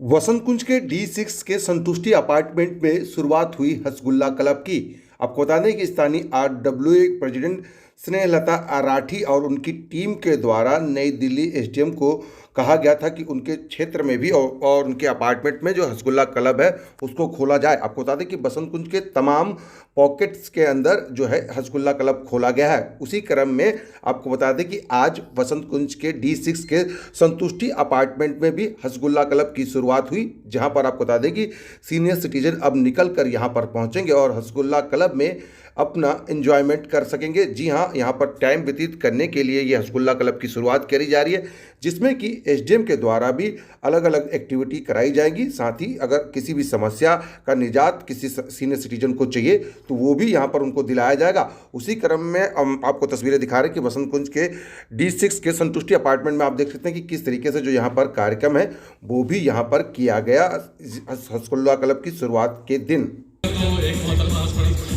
वसंत कुंज के D6 के संतुष्टि अपार्टमेंट में शुरुआत हुई हसगुल्ला क्लब की। आपको बता दें कि स्थानीय RWA प्रेसिडेंट स्नेहलता आराठी और उनकी टीम के द्वारा नई दिल्ली SDM को कहा गया था कि उनके क्षेत्र में भी और उनके अपार्टमेंट में जो हसगुल्ला क्लब है उसको खोला जाए। आपको बता दें कि वसंत कुंज के तमाम पॉकेट्स के अंदर जो है हसगुल्ला क्लब खोला गया है। उसी क्रम में आपको बता दें कि आज वसंत कुंज के D6 के संतुष्टि अपार्टमेंट में भी हसगुल्ला क्लब की शुरुआत हुई, जहां पर आपको बता दें कि सीनियर सिटीजन अब निकल कर यहां पर पहुंचेंगे और हसगुल्ला क्लब में अपना एंजॉयमेंट कर सकेंगे। जी हाँ, यहाँ पर टाइम व्यतीत करने के लिए ये हसगुल्ला क्लब की शुरुआत करी जा रही है, जिसमें कि SDM के द्वारा भी अलग अलग एक्टिविटी कराई जाएगी। साथ ही अगर किसी भी समस्या का निजात किसी सीनियर सिटीजन को चाहिए तो वो भी यहाँ पर उनको दिलाया जाएगा। उसी क्रम में हम आपको तस्वीरें दिखा रहे हैं कि वसंत कुंज के D6 के संतुष्टि अपार्टमेंट में आप देख सकते हैं कि किस तरीके से जो यहाँ पर कार्यक्रम है वो भी यहाँ पर किया गया हसगुल्ला क्लब की शुरुआत के दिन।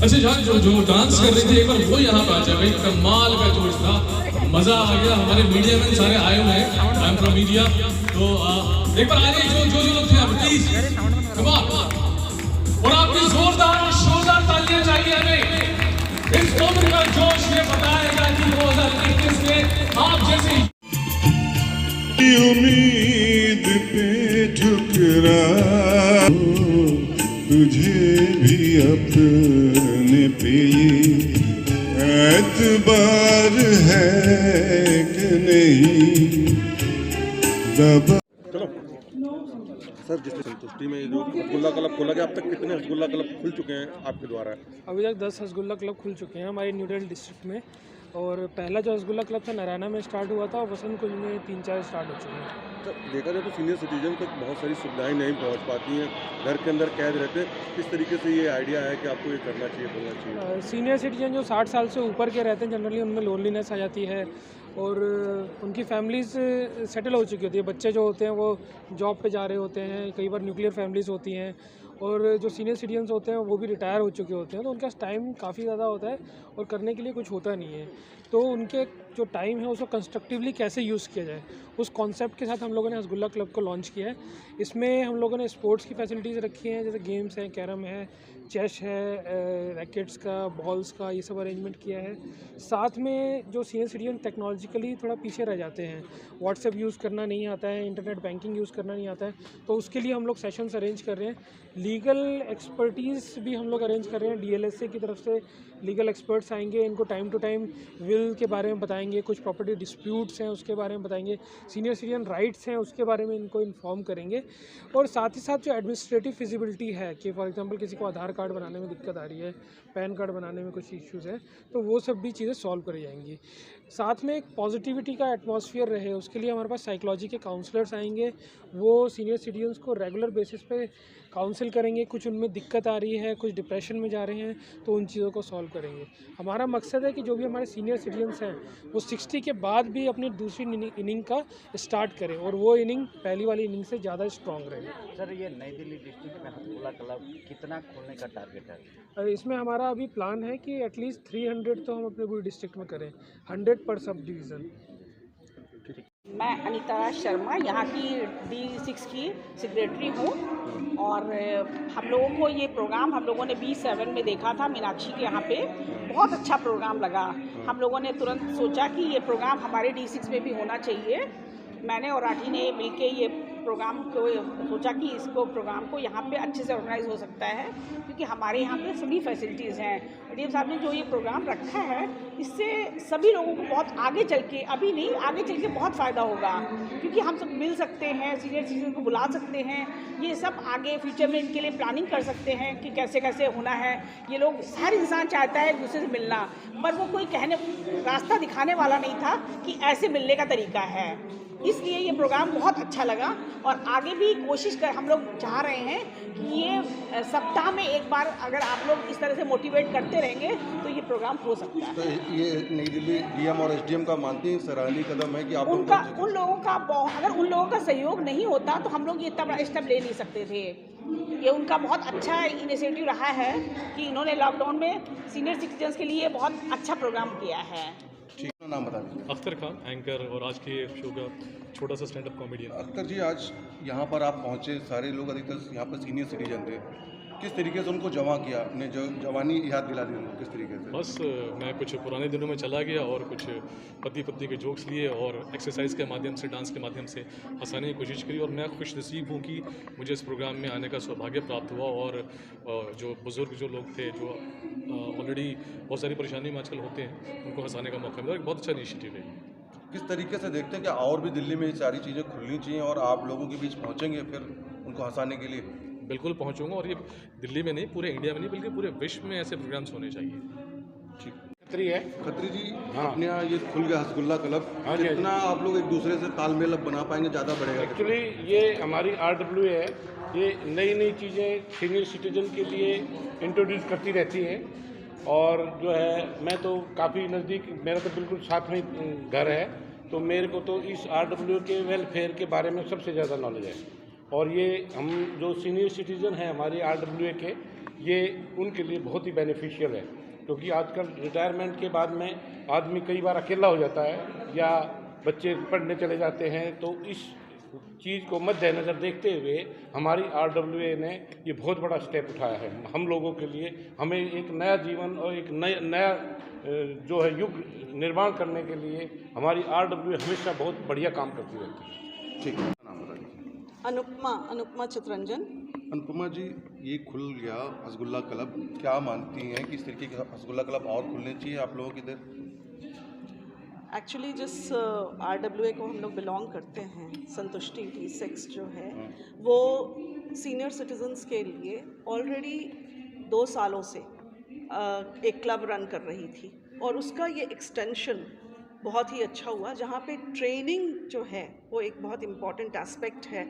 अच्छा जान जो डांस कर रही थी एक बार वो यहाँ पे आ जाए भाई, कमाल का जोश था, मजा आ गया। हमारे मीडिया में सारे आए हुए हैं, आई एम फ्रॉम मीडिया, तो एक बार आ जाइए जो लोग थे यहाँ प्लीज कम ऑन। और आपकी जोरदार शोरदार तालियां चाहिए हमें। इस उम्र का जोश ये बताएगा कि 2021 में आप जैसे उम्मीद पे ठुकरा तुझे भी अपने पे एतबार है कि नहीं दबा। सर, जिस संतुष्टि में जो हसगुल्ला क्लब खोला गया, अब तक कितने हसगुल्ला क्लब खुल चुके हैं आपके द्वारा? अभी तक 10 हसगुल्ला क्लब खुल चुके हैं हमारे न्यू दिल्ली डिस्ट्रिक्ट में। और पहला जो हसगुल्ला क्लब था नारायणा में स्टार्ट हुआ था और वसंत कुंज में 3-4 स्टार्ट हो चुके हैं। तो देखा जाए तो सीनियर सिटीजन तक बहुत सारी सुविधाएं नहीं पहुंच पाती हैं, घर के अंदर कैद रहते हैं। किस तरीके से ये आइडिया है कि आपको ये करना चाहिए, बोलना चाहिए? सीनियर सिटीजन जो 60 साल से ऊपर के रहते हैं जनरली उनमें लोनलीनेस आ जाती है और उनकी फैमिलीज सेटल हो चुकी होती है। बच्चे जो होते हैं वो जॉब पे जा रहे होते हैं, कई बार न्यूक्लियर फैमिलीज होती हैं और जो सीनियर सिटीजन्स होते हैं वो भी रिटायर हो चुके होते हैं, तो उनका टाइम काफ़ी ज़्यादा होता है और करने के लिए कुछ होता नहीं है। तो उनके जो टाइम है उसको कंस्ट्रक्टिवली कैसे यूज़ किया जाए, उस कॉन्सेप्ट के साथ हम लोगों ने हसगुल्ला क्लब को लॉन्च किया है। इसमें हम लोगों ने स्पोर्ट्स की फैसिलिटीज़ रखी हैं, जैसे गेम्स हैं, कैरम है, चेस है, रैकेट्स का, बॉल्स का, ये सब अरेंजमेंट किया है। साथ में जो सीनियर सिटीजन टेक्नोलॉजिकली थोड़ा पीछे रह जाते हैं, व्हाट्सएप यूज़ करना नहीं आता है, इंटरनेट बैंकिंग यूज़ करना नहीं आता है, तो उसके लिए हम लोग सेशंस अरेंज कर रहे हैं। लीगल एक्सपर्टीज़ भी हम लोग अरेंज कर रहे हैं। DLSA की तरफ से लीगल एक्सपर्ट्स आएंगे, इनको टाइम टू टाइम विल के बारे में बताएंगे, कुछ प्रॉपर्टी डिस्प्यूट्स हैं उसके बारे में बताएंगे, सीनियर सिटीजन राइट्स हैं उसके बारे में इनको इन्फॉर्म करेंगे। और साथ ही साथ जो एडमिनिस्ट्रेटिव फिजिबिलिटी है कि फॉर एग्जांपल किसी को आधार कार्ड बनाने में दिक्कत आ रही है, पैन कार्ड बनाने में कुछ इश्यूज़ है, तो वो सब भी चीज़ें सॉल्व करी जाएंगी। साथ में एक पॉजिटिविटी का एटमॉस्फेयर रहे उसके लिए हमारे पास साइकोलॉजी के काउंसलर्स आएंगे, वो सीनियर सिटीजन्स को रेगुलर बेसिस पे काउंसिल करेंगे। कुछ उनमें दिक्कत आ रही है, कुछ डिप्रेशन में जा रहे हैं, तो उन चीज़ों को सॉल्व करेंगे। हमारा मकसद है कि जो भी हमारे सीनियर सिटीजन्स हैं वो 60 के बाद भी अपनी दूसरी इनिंग का स्टार्ट करें और वो इनिंग पहली वाली इनिंग से ज़्यादा स्ट्रॉन्ग रहे। सर, ये नई दिल्ली डिस्ट्रिक्ट में हसगुल्ला क्लब कितना खोलने का टारगेट है? इसमें हमारा अभी प्लान है कि एटलीस्ट 300 तो हम अपने पूरी डिस्ट्रिक्ट में करें, 100 पर सब डिवीज़न। मैं अनीता शर्मा यहाँ की D6 की सेक्रेटरी हूँ और हम लोगों को ये प्रोग्राम हम लोगों ने B7 में देखा था मीनाक्षी के यहाँ पे, बहुत अच्छा प्रोग्राम लगा। हम लोगों ने तुरंत सोचा कि ये प्रोग्राम हमारे D6 में भी होना चाहिए। मैंने और राठी ने मिलके ये प्रोग्राम को सोचा कि इसको प्रोग्राम को यहाँ पे अच्छे से ऑर्गेनाइज हो सकता है, क्योंकि हमारे यहाँ पे सभी फैसिलिटीज़ हैं। डीएम साहब ने जो ये प्रोग्राम रखा है इससे सभी लोगों को बहुत आगे चल के, अभी नहीं आगे चल के बहुत फ़ायदा होगा, क्योंकि हम सब मिल सकते हैं, सीनियर सिटीजन को बुला सकते हैं, ये सब आगे फ्यूचर में इनके लिए प्लानिंग कर सकते हैं कि कैसे कैसे होना है। ये लोग, हर इंसान चाहता है एक दूसरे से मिलना, पर वो कोई रास्ता दिखाने वाला नहीं था कि ऐसे मिलने का तरीका है। इसलिए ये प्रोग्राम बहुत अच्छा लगा और आगे भी कोशिश कर हम लोग चाह रहे हैं कि ये सप्ताह में एक बार अगर आप लोग इस तरह से मोटिवेट करते रहेंगे तो ये प्रोग्राम हो सकता है। तो ये नई दिल्ली DM और SDM का मानती हैं सराहनीय कदम है कि आप उन लोगों का अगर उन लोगों का सहयोग नहीं होता तो हम लोग ये इतना बड़ा स्टेप ले नहीं सकते थे। ये उनका बहुत अच्छा इनिशिएटिव रहा है कि इन्होंने लॉकडाउन में सीनियर सिटीजन्स के लिए बहुत अच्छा प्रोग्राम किया है। नाम बता दीजिए। अख्तर खान, एंकर और आज के शो का छोटा सा स्टैंड अप कॉमेडियन। अख्तर जी, आज यहाँ पर आप पहुँचे, सारे लोग अधिकतर यहाँ पर सीनियर सिटीजन थे, किस तरीके से उनको जमा किया, अपने जो जवानी याद दिला दी उनको, किस तरीके से? बस मैं कुछ पुराने दिनों में चला गया और कुछ पति पत्नी के जोक्स लिए और एक्सरसाइज के माध्यम से, डांस के माध्यम से हंसाने की कोशिश करी। और मैं खुश नसीब हूँ कि मुझे इस प्रोग्राम में आने का सौभाग्य प्राप्त हुआ। और जो बुज़ुर्ग जो लोग थे, जो ऑलरेडी बहुत सारी परेशानी में आजकल होते हैं, उनको हंसाने का मौका मिला। एक बहुत अच्छा इनिशिएटिव है। किस तरीके से देखते हैं कि और भी दिल्ली में ये सारी चीज़ें खुलनी चाहिए और आप लोगों के बीच पहुँचेंगे फिर उनको हंसाने के लिए? बिल्कुल पहुँचूँगा, और ये दिल्ली में नहीं, पूरे इंडिया में नहीं, बल्कि पूरे विश्व में ऐसे प्रोग्राम्स होने चाहिए। ठीक। खत्री है। खत्री जी, हाँ। अपने यहाँ ये खुल गया हसगुल्ला क्लब, हाँ जी, कितना आप लोग एक दूसरे से तालमेल अब बना पाएंगे, ज़्यादा बढ़ेगा? एक्चुअली ये हमारी RWA है, ये नई नई चीज़ें सीनियर सिटीजन के लिए इंट्रोड्यूस करती रहती हैं। और जो है, मैं तो काफ़ी नज़दीक, मेरा तो बिल्कुल साथ में घर है, तो मेरे को तो इस RWA के वेलफेयर के बारे में सबसे ज़्यादा नॉलेज है। और ये हम जो सीनियर सिटीज़न हैं हमारे RWA के, ये उनके लिए बहुत ही बेनिफिशियल है, क्योंकि आजकल रिटायरमेंट के बाद में आदमी कई बार अकेला हो जाता है या बच्चे पढ़ने चले जाते हैं। तो इस चीज़ को मद्देनज़र देखते हुए हमारी RWA ने ये बहुत बड़ा स्टेप उठाया है हम लोगों के लिए। हमें एक नया जीवन और एक नया जो है युग निर्माण करने के लिए हमारी RWA हमेशा बहुत बढ़िया काम करती रहती है। ठीक है, नाम बता दीजिए। अनुपमा चितरंजन। अनुपमा जी, ये खुल गया हसगुल्ला क्लब, क्या मानती हैं कि इस तरीके के हसगुल्ला क्लब और खुलने चाहिए आप लोगों की इधर? एक्चुअली जिस RWA को हम लोग बिलोंग करते हैं, संतुष्टि D6 जो है, वो सीनियर सिटीजन्स के लिए ऑलरेडी 2 सालों से एक क्लब रन कर रही थी। और उसका ये एक्सटेंशन बहुत ही अच्छा हुआ, जहाँ पे ट्रेनिंग जो है वो एक बहुत इम्पॉर्टेंट एस्पेक्ट है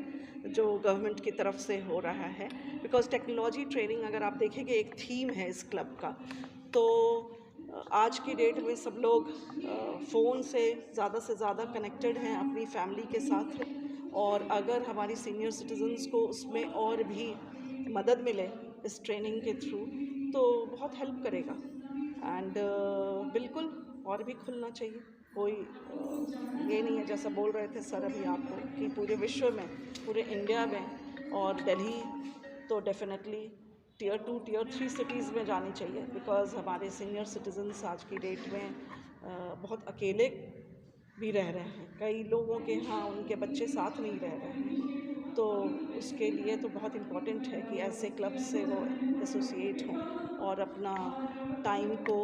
जो गवर्नमेंट की तरफ से हो रहा है। बिकॉज टेक्नोलॉजी ट्रेनिंग, अगर आप देखेंगे, एक थीम है इस क्लब का। तो आज की डेट में सब लोग फ़ोन से ज़्यादा कनेक्टेड हैं अपनी फैमिली के साथ। और अगर हमारी सीनियर सिटीजन्स को उसमें और भी मदद मिले इस ट्रेनिंग के थ्रू, तो बहुत हेल्प करेगा। एंड बिल्कुल और भी खुलना चाहिए। कोई ये नहीं है, जैसा बोल रहे थे सर अभी आपको, कि पूरे विश्व में, पूरे इंडिया में, और दिल्ली तो डेफिनेटली Tier 2, Tier 3 सिटीज़ में जानी चाहिए। बिकॉज़ हमारे सीनियर सिटीजन्स आज की डेट में बहुत अकेले भी रह रहे हैं। कई लोगों के यहाँ उनके बच्चे साथ नहीं रह रहे हैं, तो उसके लिए तो बहुत इम्पॉर्टेंट है कि ऐसे क्लब से वो एसोसिएट हों और अपना टाइम को,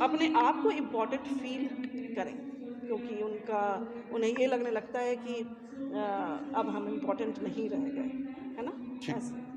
अपने आप को इम्पॉर्टेंट फील करें। क्योंकि उन्हें ये लगने लगता है कि अब हम इम्पॉर्टेंट नहीं रह गए, है ना? ऐसे